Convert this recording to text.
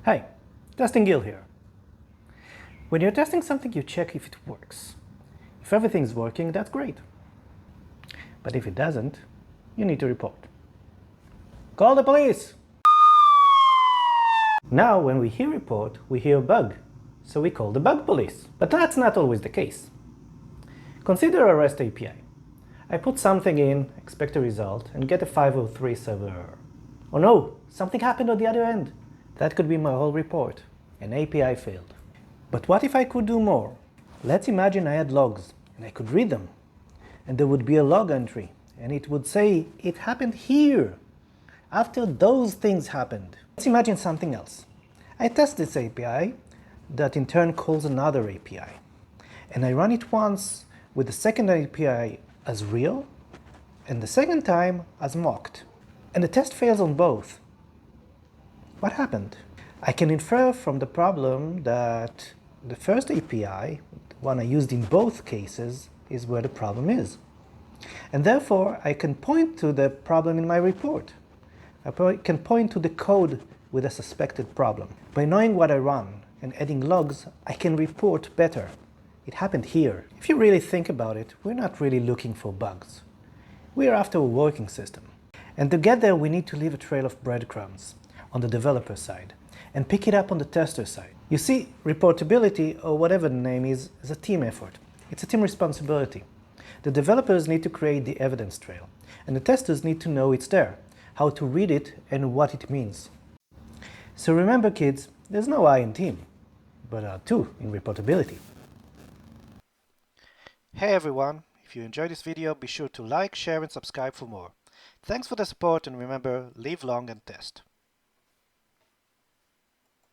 Hi, Testing Gil here. When you're testing something, you check if it works. If everything's working, that's great. But if it doesn't, you need to report. Call the police! Now, when we hear report, we hear bug, so we call the bug police. But that's not always the case. Consider a REST API. I put something in, expect a result, and get a 503 server error. Oh no, something happened on the other end. That could be my whole report. An API failed. But what if I could do more? Let's imagine I had logs, and I could read them. And there would be a log entry, and it would say, it happened here, after those things happened. Let's imagine something else. I test this API, that in turn calls another API. And I run it once with the second API as real, and the second time as mocked. And the test fails on both. What happened? I can infer from the problem that the first API, the one I used in both cases, is where the problem is. And therefore, I can point to the problem in my report. I can point to the code with a suspected problem. By knowing what I run and adding logs, I can report better. It happened here. If you really think about it, we're not really looking for bugs. We're after a working system. And to get there, we need to leave a trail of breadcrumbs on the developer side and pick it up on the tester side. You see, reportability, or whatever the name is a team effort. It's a team responsibility. The developers need to create the evidence trail, and the testers need to know it's there, how to read it, and what it means. So remember, kids, there's no I in team, but two in reportability. Hey everyone, if you enjoyed this video, be sure to like, share, and subscribe for more. Thanks for the support, and remember, live long and test.